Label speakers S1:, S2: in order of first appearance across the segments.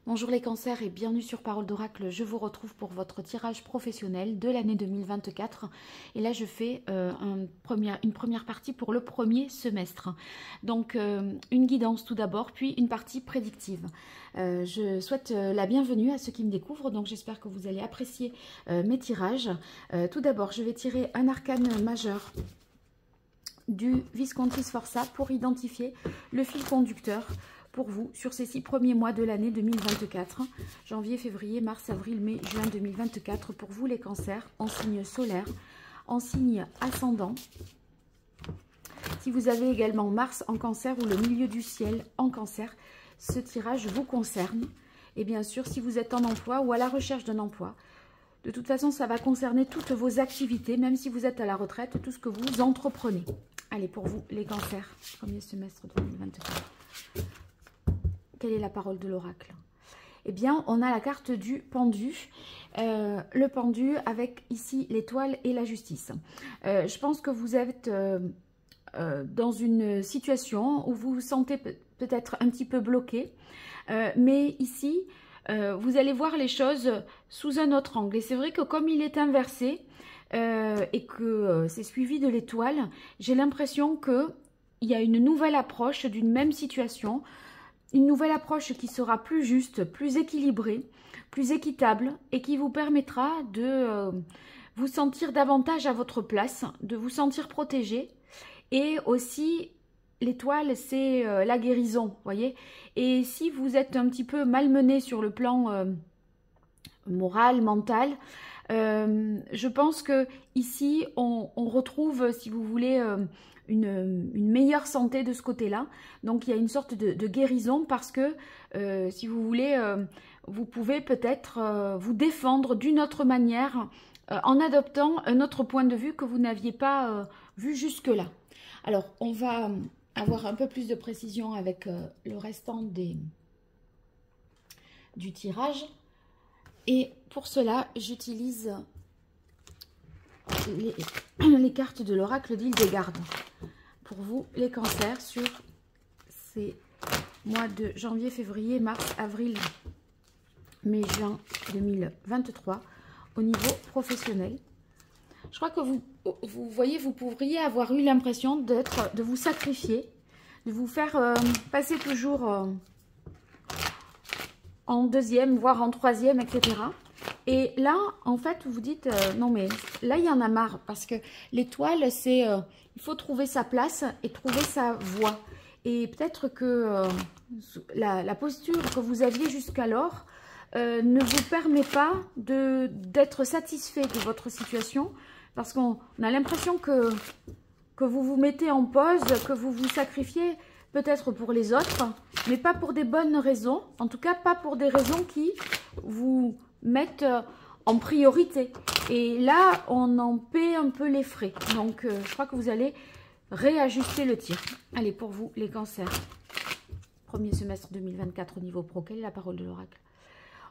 S1: Bonjour les cancers et bienvenue sur Parole d'Oracle. Je vous retrouve pour votre tirage professionnel de l'année 2024. Et là, je fais une première partie pour le premier semestre. Donc, une guidance tout d'abord, puis une partie prédictive. Je souhaite la bienvenue à ceux qui me découvrent. Donc, j'espère que vous allez apprécier mes tirages. Tout d'abord, je vais tirer un arcane majeur du Visconti Sforza pour identifier le fil conducteur pour vous sur ces 6 premiers mois de l'année 2024, janvier, février, mars, avril, mai, juin 2024, pour vous les cancers, en signe solaire, en signe ascendant. Si vous avez également Mars en cancer ou le milieu du ciel en cancer, ce tirage vous concerne. Et bien sûr, si vous êtes en emploi ou à la recherche d'un emploi, de toute façon, ça va concerner toutes vos activités, même si vous êtes à la retraite, tout ce que vous entreprenez. Allez, pour vous, les cancers, premier semestre 2024. Quelle est la parole de l'oracle? Eh bien, on a la carte du pendu. Le pendu avec ici l'étoile et la justice. Je pense que vous êtes dans une situation où vous vous sentez peut-être un petit peu bloqué. Mais ici, vous allez voir les choses sous un autre angle. Et c'est vrai que comme il est inversé et que c'est suivi de l'étoile, j'ai l'impression qu'il y a une nouvelle approche d'une même situation. Une nouvelle approche qui sera plus juste, plus équilibrée, plus équitable et qui vous permettra de vous sentir davantage à votre place, de vous sentir protégé. Et aussi, l'étoile, c'est la guérison, voyez. Et si vous êtes un petit peu malmené sur le plan moral, mental, je pense que ici, on retrouve, si vous voulez, une meilleure santé de ce côté-là. Donc, il y a une sorte de guérison parce que, si vous voulez, vous pouvez peut-être vous défendre d'une autre manière en adoptant un autre point de vue que vous n'aviez pas vu jusque-là. Alors, on va avoir un peu plus de précision avec le restant du tirage. Et pour cela, j'utilise les cartes de l'oracle d'Hildegard. Pour vous, les cancers, sur ces mois de janvier, février, mars, avril, mai, juin 2023, au niveau professionnel. Je crois que vous voyez, vous pourriez avoir eu l'impression de vous sacrifier, de vous faire passer toujours en deuxième, voire en troisième, etc. Et là, en fait, vous vous dites, non mais là, il y en a marre, parce que l'étoile, c'est, il faut trouver sa place et trouver sa voie. Et peut-être que la posture que vous aviez jusqu'alors ne vous permet pas d'être satisfait de votre situation, parce qu'on a l'impression que vous vous mettez en pause, que vous vous sacrifiez, peut-être pour les autres, mais pas pour des bonnes raisons. En tout cas, pas pour des raisons qui vous mettent en priorité. Et là, on en paie un peu les frais. Donc, je crois que vous allez réajuster le tir. Allez, pour vous, les cancers. Premier semestre 2024 au niveau pro. Quelle est la parole de l'oracle?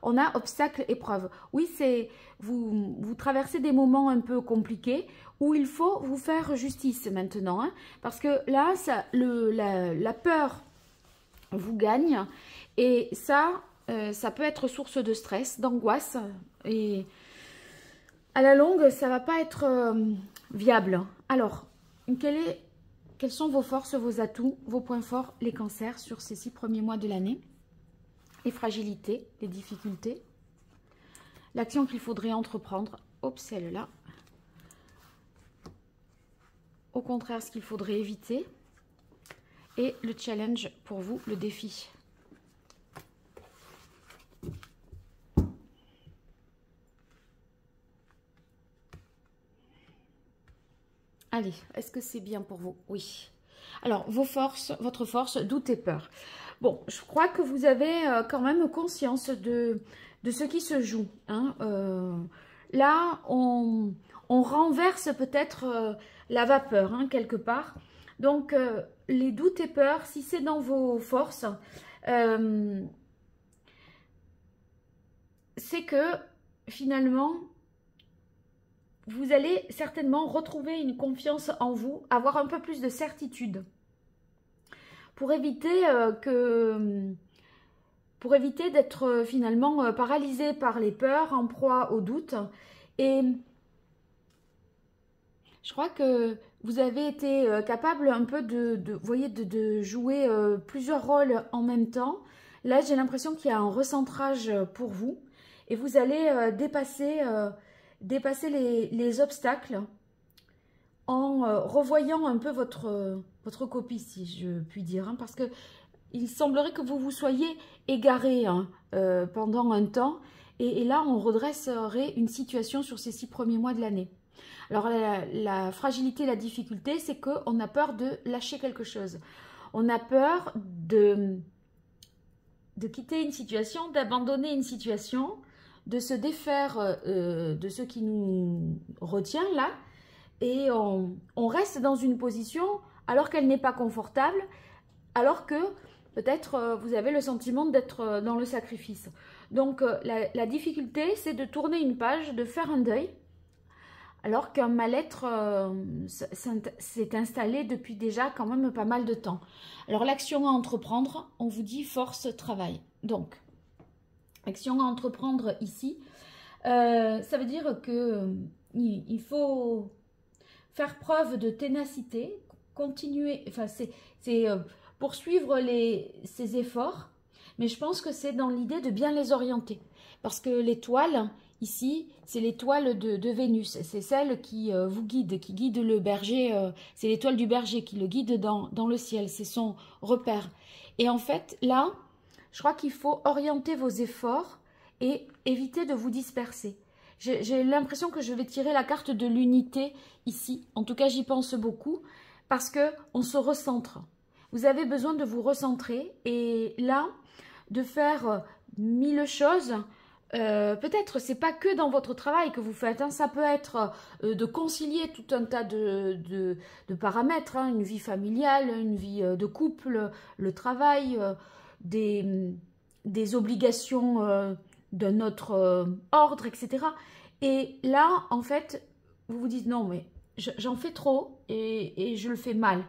S1: On a obstacle, épreuve. Oui, c'est vous traversez des moments un peu compliqués où il faut vous faire justice maintenant. Hein, parce que là, la peur vous gagne. Et ça, ça peut être source de stress, d'angoisse. Et à la longue, ça ne va pas être viable. Alors, quelles sont vos forces, vos atouts, vos points forts, les cancers, sur ces 6 premiers mois de l'année? Les fragilités, les difficultés, l'action qu'il faudrait entreprendre, hop, celle-là. Au contraire, ce qu'il faudrait éviter. Et le challenge pour vous, le défi. Allez, est-ce que c'est bien pour vous? Oui. Alors, vos forces, votre force, doute et peur. Bon, je crois que vous avez quand même conscience de ce qui se joue. Hein. Là, on renverse peut-être la vapeur, hein, quelque part. Donc, les doutes et peurs, si c'est dans vos forces, c'est que finalement, vous allez certainement retrouver une confiance en vous, avoir un peu plus de certitude pour éviter que pour éviter d'être finalement paralysé par les peurs, en proie au doute. Et je crois que vous avez été capable un peu vous voyez, de jouer plusieurs rôles en même temps. Là, j'ai l'impression qu'il y a un recentrage pour vous et vous allez dépasser les obstacles en revoyant un peu votre copie, si je puis dire, hein, parce que il semblerait que vous vous soyez égaré hein, pendant un temps et là, on redresserait une situation sur ces 6 premiers mois de l'année. Alors, la fragilité, la difficulté, c'est qu'on a peur de lâcher quelque chose. On a peur de quitter une situation, d'abandonner une situation, de se défaire de ce qui nous retient là. Et on reste dans une position alors qu'elle n'est pas confortable, alors que peut-être vous avez le sentiment d'être dans le sacrifice. Donc, la difficulté, c'est de tourner une page, de faire un deuil, alors qu'un mal-être s'est installé depuis déjà quand même pas mal de temps. Alors l'action à entreprendre, on vous dit force, travail. Donc, action à entreprendre ici, ça veut dire que il faut faire preuve de ténacité, continuer, enfin c'est poursuivre ces efforts, mais je pense que c'est dans l'idée de bien les orienter. Parce que l'étoile, ici, c'est l'étoile de Vénus. C'est celle qui vous guide, qui guide le berger. C'est l'étoile du berger qui le guide dans le ciel. C'est son repère. Et en fait, là, je crois qu'il faut orienter vos efforts et éviter de vous disperser. J'ai l'impression que je vais tirer la carte de l'unité ici. En tout cas, j'y pense beaucoup parce qu'on se recentre. Vous avez besoin de vous recentrer et là, de faire 1000 choses. Peut-être c'est pas que dans votre travail que vous faites, hein, ça peut être de concilier tout un tas de paramètres, hein, une vie familiale, une vie de couple, le travail, des obligations d'un autre ordre, etc. Et là, en fait, vous vous dites non, mais j'en fais trop et je le fais mal.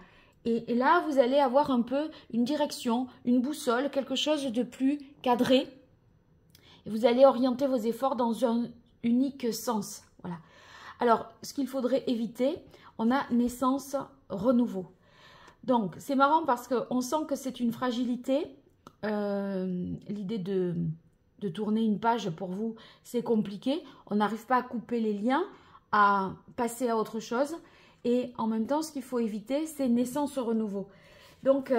S1: Et là, vous allez avoir un peu une direction, une boussole, quelque chose de plus cadré. Et vous allez orienter vos efforts dans un unique sens. Voilà. Alors, ce qu'il faudrait éviter, on a naissance, renouveau. Donc, c'est marrant parce qu'on sent que c'est une fragilité. L'idée de tourner une page, pour vous, c'est compliqué. On n'arrive pas à couper les liens, à passer à autre chose. Et en même temps, ce qu'il faut éviter, c'est naissance, renouveau. Donc,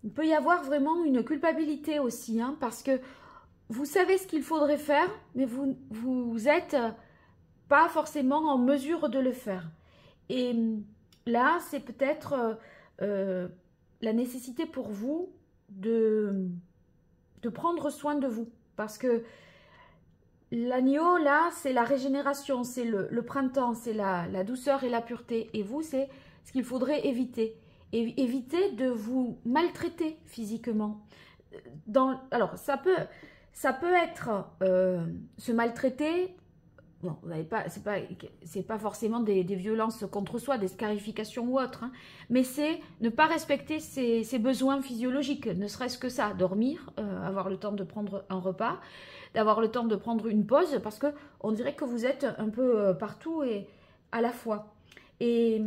S1: il peut y avoir vraiment une culpabilité aussi, hein, parce que vous savez ce qu'il faudrait faire, mais vous n'êtes pas forcément en mesure de le faire. Et là, c'est peut-être la nécessité pour vous de prendre soin de vous. Parce que l'agneau, là, c'est la régénération, c'est le printemps, c'est la douceur et la pureté. Et vous, c'est ce qu'il faudrait éviter. Et éviter de vous maltraiter physiquement. Alors, ça peut être se maltraiter. Bon, c'est pas forcément des violences contre soi, des scarifications ou autres, hein, mais c'est ne pas respecter ses besoins physiologiques, ne serait-ce que ça, dormir, avoir le temps de prendre un repas, d'avoir le temps de prendre une pause, parce que on dirait que vous êtes un peu partout et à la fois. Et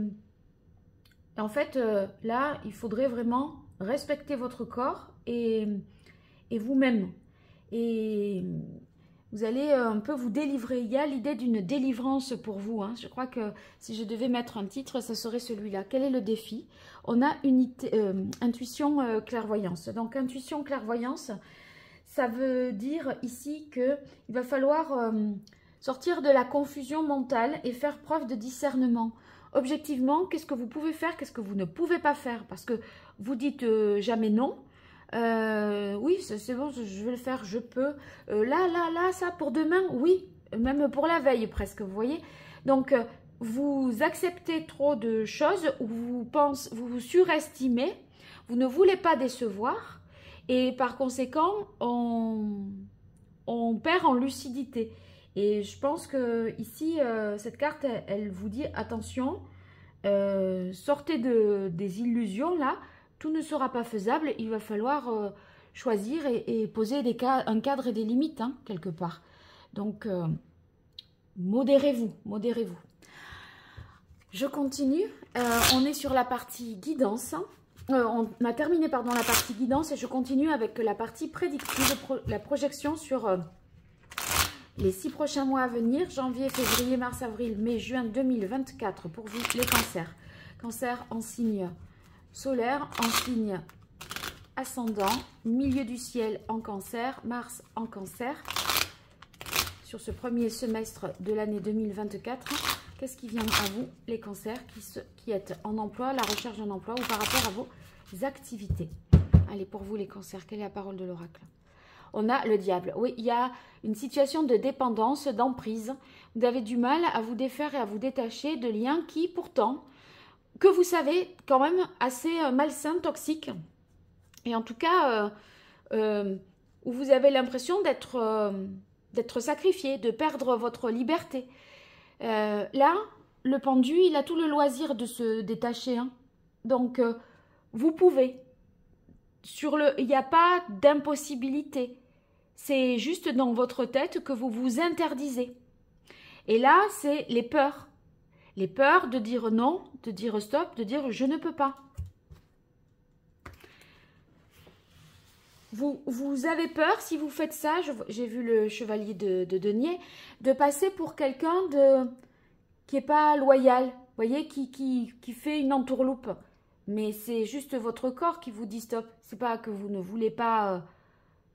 S1: en fait, là, il faudrait vraiment respecter votre corps et vous-même. Et vous allez un peu vous délivrer. Il y a l'idée d'une délivrance pour vous, hein. Je crois que si je devais mettre un titre, ça serait celui-là. Quel est le défi? On a intuition, clairvoyance. Donc, intuition, clairvoyance, ça veut dire ici qu'il va falloir sortir de la confusion mentale et faire preuve de discernement. Objectivement, qu'est-ce que vous pouvez faire, qu'est-ce que vous ne pouvez pas faire? Parce que vous dites jamais non. Oui, c'est bon, je vais le faire, je peux. Là, ça, pour demain, oui. Même pour la veille, presque, vous voyez. Donc, vous acceptez trop de choses, ou vous vous surestimez, vous ne voulez pas décevoir, et par conséquent, on perd en lucidité. Et je pense que ici, cette carte, elle vous dit, attention, sortez des illusions, là. Tout ne sera pas faisable, il va falloir choisir et poser un cadre et des limites, hein, quelque part. Donc, modérez-vous, modérez-vous. Je continue. On est sur la partie guidance. On a terminé, pardon, la partie guidance et je continue avec la partie prédictive, la projection sur les 6 prochains mois à venir, janvier, février, mars, avril, mai, juin 2024 pour vous, les cancers. Cancer en signe solaire, en signe ascendant, milieu du ciel en cancer, Mars en cancer. Sur ce premier semestre de l'année 2024, qu'est-ce qui vient à vous, les cancers, qui êtes en emploi, la recherche d'un emploi ou par rapport à vos activités? Allez, pour vous, les cancers, quelle est la parole de l'oracle? On a le diable. Oui, il y a une situation de dépendance, d'emprise. Vous avez du mal à vous défaire et à vous détacher de liens qui, pourtant, que vous savez, quand même assez malsains, toxiques. Et en tout cas, où vous avez l'impression d'être sacrifié, de perdre votre liberté. Là, le pendu, il a tout le loisir de se détacher. Hein. Donc, vous pouvez. Il n'y a pas d'impossibilité. C'est juste dans votre tête que vous vous interdisez. Et là, c'est les peurs. Les peurs de dire non, de dire stop, de dire je ne peux pas. Vous avez peur, si vous faites ça, j'ai vu le chevalier de denier, de passer pour quelqu'un qui n'est pas loyal, vous voyez, qui fait une entourloupe. Mais c'est juste votre corps qui vous dit stop. C'est pas que vous ne voulez pas,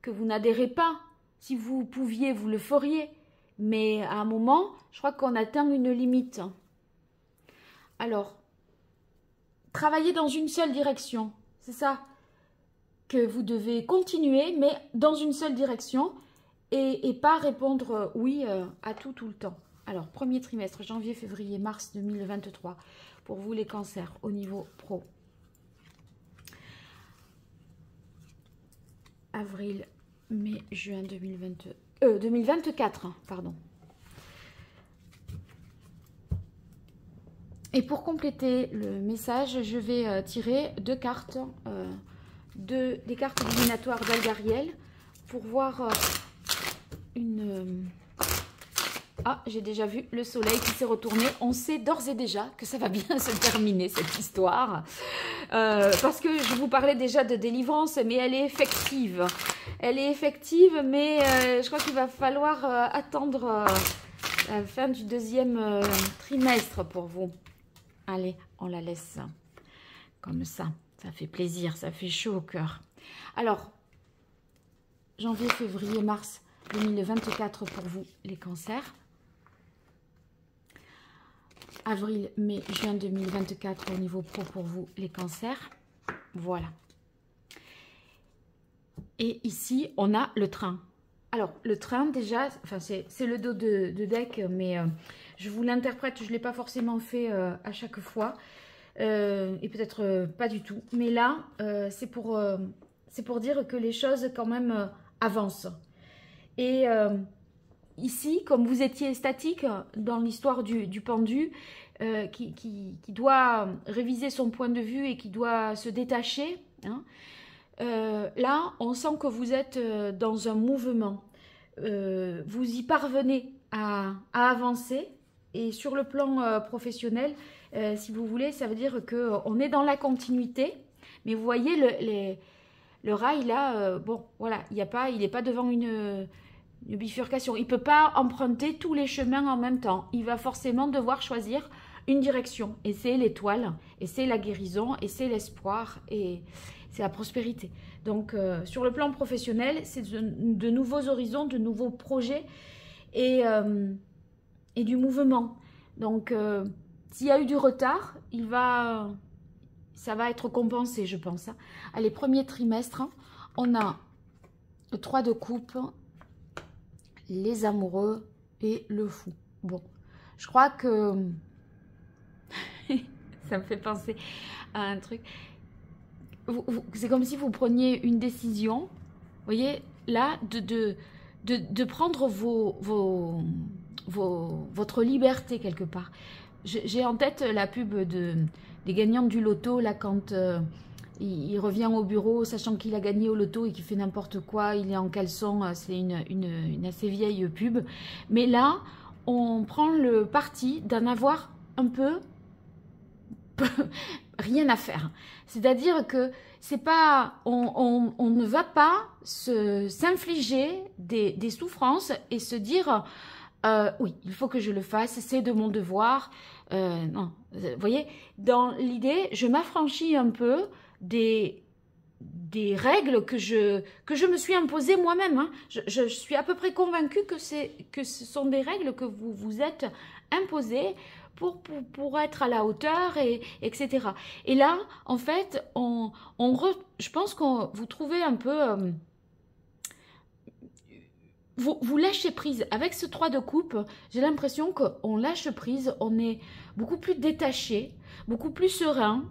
S1: que vous n'adhérez pas. Si vous pouviez, vous le feriez. Mais à un moment, je crois qu'on atteint une limite. Alors, travaillez dans une seule direction. C'est ça que vous devez continuer, mais dans une seule direction et pas répondre oui à tout le temps. Alors, premier trimestre, janvier, février, mars 2023, pour vous les cancers au niveau pro. Avril, mai, juin 2024, pardon. Et pour compléter le message, je vais tirer 2 cartes, des cartes divinatoires d'Algariel pour voir une... Ah, j'ai déjà vu le soleil qui s'est retourné. On sait d'ores et déjà que ça va bien se terminer, cette histoire. Parce que je vous parlais déjà de délivrance, mais elle est effective. Elle est effective, mais je crois qu'il va falloir attendre la fin du 2e trimestre pour vous. Allez, on la laisse comme ça. Ça fait plaisir, ça fait chaud au cœur. Alors, janvier, février, mars 2024 pour vous, les cancers. Avril, mai, juin 2024 au niveau pro pour vous, les cancers. Voilà. Et ici, on a le train. Alors, le train, déjà, enfin, c'est le dos de deck, mais je vous l'interprète, je ne l'ai pas forcément fait à chaque fois. Et peut-être pas du tout. Mais là, c'est pour dire que les choses, quand même, avancent. Et ici, comme vous étiez statique dans l'histoire du pendu, qui doit réviser son point de vue et qui doit se détacher, hein, là, on sent que vous êtes dans un mouvement. Vous y parvenez à avancer. Et sur le plan professionnel, si vous voulez, ça veut dire qu'on est dans la continuité. Mais vous voyez, le rail, là, bon, voilà, il n'est pas devant une bifurcation. Il ne peut pas emprunter tous les chemins en même temps. Il va forcément devoir choisir une direction. Et c'est l'étoile, et c'est la guérison, et c'est l'espoir, et c'est la prospérité. Donc, sur le plan professionnel, c'est de nouveaux horizons, de nouveaux projets et du mouvement. Donc, s'il y a eu du retard, ça va être compensé, je pense. Allez, premier trimestre, on a le 3 de coupe, les amoureux et le fou. Bon, je crois que ça me fait penser à un truc. C'est comme si vous preniez une décision, vous voyez, là, de prendre votre liberté quelque part. J'ai en tête la pub des gagnants du loto, là, quand il revient au bureau sachant qu'il a gagné au loto et qu'il fait n'importe quoi, il est en caleçon, c'est une assez vieille pub. Mais là, on prend le parti d'en avoir un peu rien à faire. C'est-à-dire que c'est pas, on ne va pas s'infliger des souffrances et se dire oui, il faut que je le fasse, c'est de mon devoir. Non, vous voyez, dans l'idée, je m'affranchis un peu des règles que je me suis imposées moi-même. Hein. Je suis à peu près convaincue que ce sont des règles que vous vous êtes imposées pour être à la hauteur, etc. Et là, en fait, je pense que vous trouvez un peu... vous lâchez prise. Avec ce 3 de coupe, j'ai l'impression qu'on lâche prise, on est beaucoup plus détaché, beaucoup plus serein,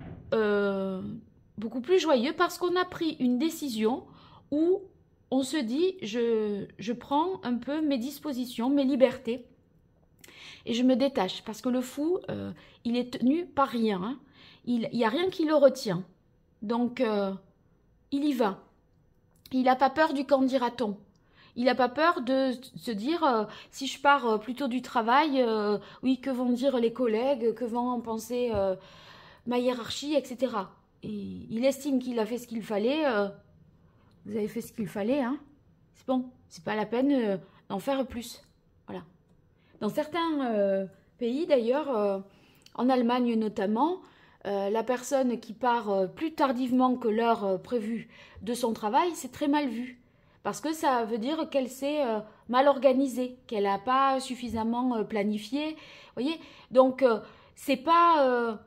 S1: beaucoup plus joyeux parce qu'on a pris une décision où on se dit je prends un peu mes dispositions, mes libertés et je me détache parce que le fou, il est tenu par rien. Hein. Il n'y a rien qui le retient. Donc, il y va. Il n'a pas peur du qu'en dira-t-on. Il n'a pas peur de se dire, si je pars plutôt du travail, oui, que vont dire les collègues, que vont en penser ma hiérarchie, etc. Et il estime qu'il a fait ce qu'il fallait. Vous avez fait ce qu'il fallait, hein. C'est bon, c'est pas la peine d'en faire plus. Voilà. Dans certains pays, d'ailleurs, en Allemagne notamment, la personne qui part plus tardivement que l'heure prévue de son travail, c'est très mal vu. Parce que ça veut dire qu'elle s'est mal organisée, qu'elle n'a pas suffisamment planifié. Vous voyez? Donc, c'est pas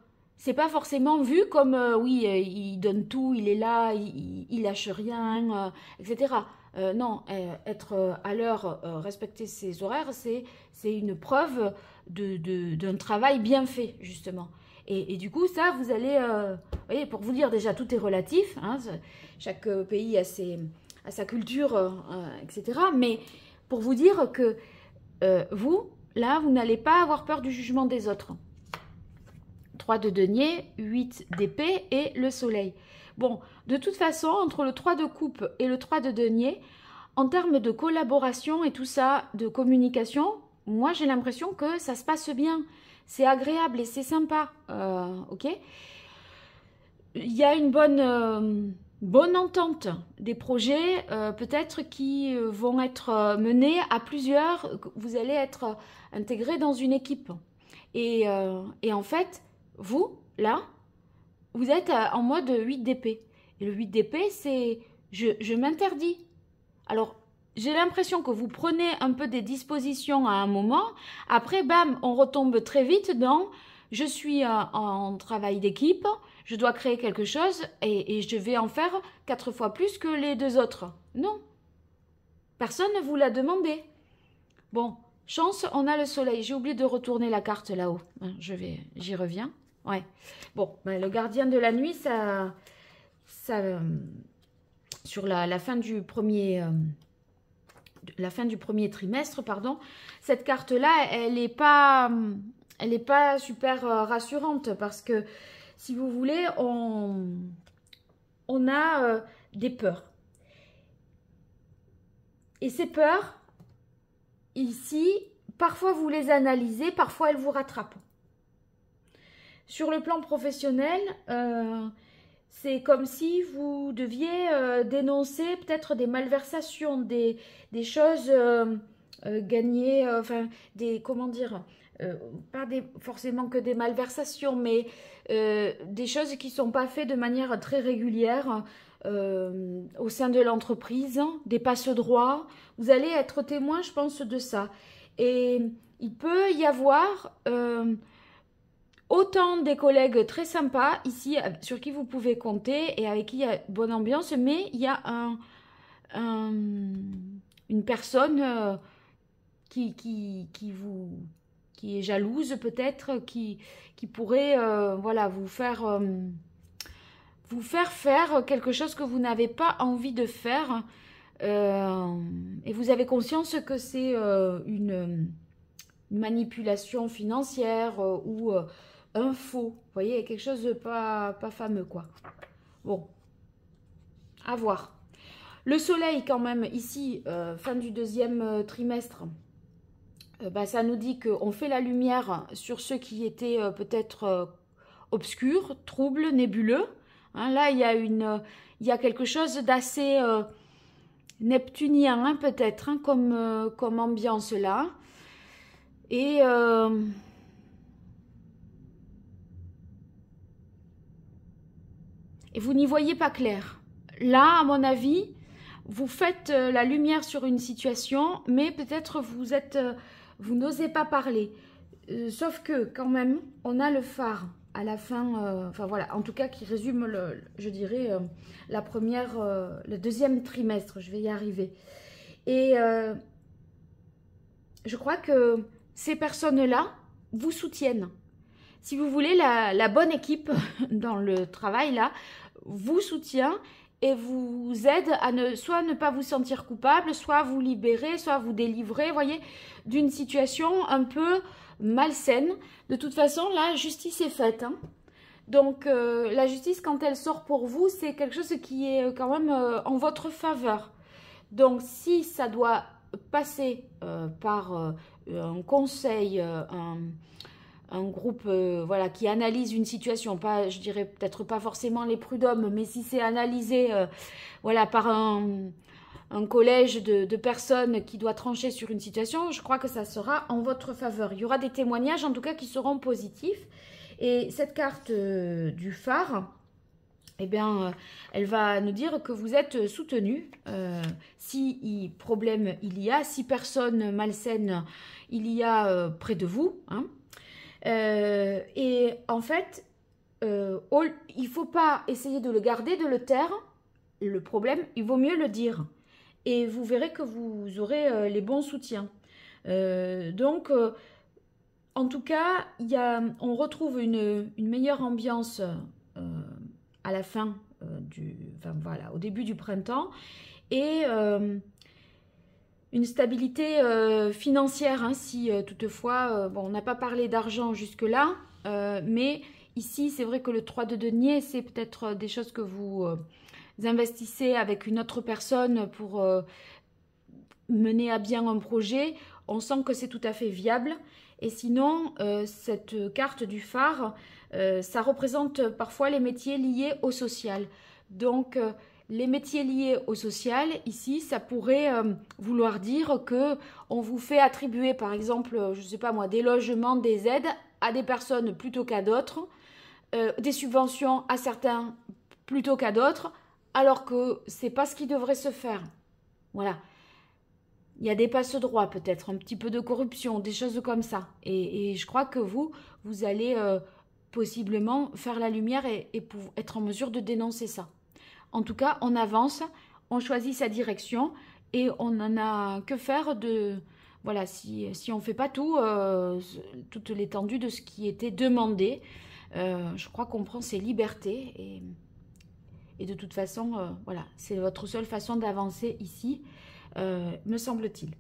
S1: forcément vu comme, oui, il donne tout, il est là, il lâche rien, etc. Non, être à l'heure, respecter ses horaires, c'est une preuve d'un travail bien fait, justement. Et du coup, ça, vous allez... vous voyez, pour vous dire, déjà, tout est relatif. Hein, chaque pays a sa culture, etc. Mais pour vous dire que vous, là, vous n'allez pas avoir peur du jugement des autres. 3 de denier, 8 d'épée et le soleil. Bon, de toute façon, entre le 3 de coupe et le 3 de denier, en termes de collaboration et tout ça, de communication, moi, j'ai l'impression que ça se passe bien. C'est agréable et c'est sympa. Ok ? Il y a une bonne entente des projets, peut-être qui vont être menés à plusieurs. Vous allez être intégrés dans une équipe. Et en fait, vous, là, vous êtes en mode 8 d'épée. Et le 8 d'épée, c'est je m'interdis. Alors, j'ai l'impression que vous prenez un peu des dispositions à un moment. Après, bam, on retombe très vite dans je suis en travail d'équipe, je dois créer quelque chose et je vais en faire 4 fois plus que les 2 autres. Non. Personne ne vous l'a demandé. Bon, chance, on a le soleil. J'ai oublié de retourner la carte là-haut. J'y reviens. Ouais. Bon, ben, le gardien de la nuit, ça sur la fin du premier... la fin du premier trimestre, pardon, cette carte-là, elle n'est pas super rassurante parce que, si vous voulez, on a des peurs. Et ces peurs, ici, parfois vous les analysez, parfois elles vous rattrapent. Sur le plan professionnel, c'est comme si vous deviez dénoncer peut-être des malversations, des choses gagnées, enfin, comment dire, pas forcément que des malversations, mais des choses qui ne sont pas faites de manière très régulière au sein de l'entreprise, des passe-droits. Vous allez être témoin, je pense, de ça. Et il peut y avoir... autant des collègues très sympas ici sur qui vous pouvez compter et avec qui il y a bonne ambiance, mais il y a une personne qui est jalouse peut-être, qui pourrait voilà, vous faire faire quelque chose que vous n'avez pas envie de faire et vous avez conscience que c'est une manipulation financière ou un faux, vous voyez, quelque chose de pas fameux, quoi. Bon, À voir. Le soleil quand même ici, fin du deuxième trimestre, bah, ça nous dit qu'on fait la lumière sur ceux qui étaient peut-être obscurs, troubles, nébuleux. Hein, là, il y a quelque chose d'assez neptunien, hein, peut-être, hein, comme ambiance là. Et vous n'y voyez pas clair. Là, à mon avis, vous faites la lumière sur une situation, mais peut-être vous n'osez pas parler. Sauf que quand même, on a le phare à la fin, enfin voilà, en tout cas qui résume, je dirais, le deuxième trimestre, je vais y arriver. Et je crois que ces personnes-là vous soutiennent. Si vous voulez, la bonne équipe dans le travail, là, vous soutient et vous aide à soit ne pas vous sentir coupable, soit vous libérer, soit vous délivrer, voyez, d'une situation un peu malsaine. De toute façon, la justice est faite. Hein. Donc, la justice, quand elle sort pour vous, c'est quelque chose qui est quand même en votre faveur. Donc, si ça doit passer par un conseil, un groupe voilà, qui analyse une situation, pas, je dirais peut-être pas forcément les prud'hommes, mais si c'est analysé voilà, par un collège de personnes qui doit trancher sur une situation, je crois que ça sera en votre faveur. Il y aura des témoignages en tout cas qui seront positifs. Et cette carte du phare, eh bien, elle va nous dire que vous êtes soutenu. Si problème il y a, si personne malsaine il y a près de vous. Hein. Et en fait, il ne faut pas essayer de le garder, de le taire. Le problème, il vaut mieux le dire. Et vous verrez que vous aurez les bons soutiens. Donc, en tout cas, on retrouve une meilleure ambiance à la fin voilà, au début du printemps. Et une stabilité financière, hein, si toutefois, bon, on n'a pas parlé d'argent jusque-là, mais ici, c'est vrai que le 3 de denier, c'est peut-être des choses que vous investissez avec une autre personne pour mener à bien un projet. On sent que c'est tout à fait viable. Et sinon, cette carte du phare, ça représente parfois les métiers liés au social. Donc, les métiers liés au social, ici, ça pourrait vouloir dire que on vous fait attribuer, par exemple, je ne sais pas moi, des logements, des aides à des personnes plutôt qu'à d'autres, des subventions à certains plutôt qu'à d'autres, alors que c'est pas ce qui devrait se faire. Voilà. Il y a des passe-droits peut-être, un petit peu de corruption, des choses comme ça. Et je crois que vous allez possiblement faire la lumière et être en mesure de dénoncer ça. En tout cas, on avance, on choisit sa direction et on n'en a que faire de... Voilà, si on ne fait pas toute l'étendue de ce qui était demandé, je crois qu'on prend ses libertés et de toute façon, voilà, c'est votre seule façon d'avancer ici, me semble-t-il.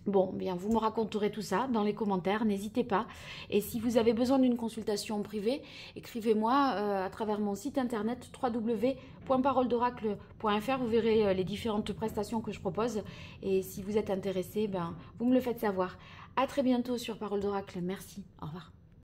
S1: Bon, bien, vous me raconterez tout ça dans les commentaires, n'hésitez pas. Et si vous avez besoin d'une consultation privée, écrivez-moi à travers mon site internet www.paroledoracle.fr. Vous verrez les différentes prestations que je propose. Et si vous êtes intéressé, ben, vous me le faites savoir. À très bientôt sur Parole d'Oracle. Merci. Au revoir.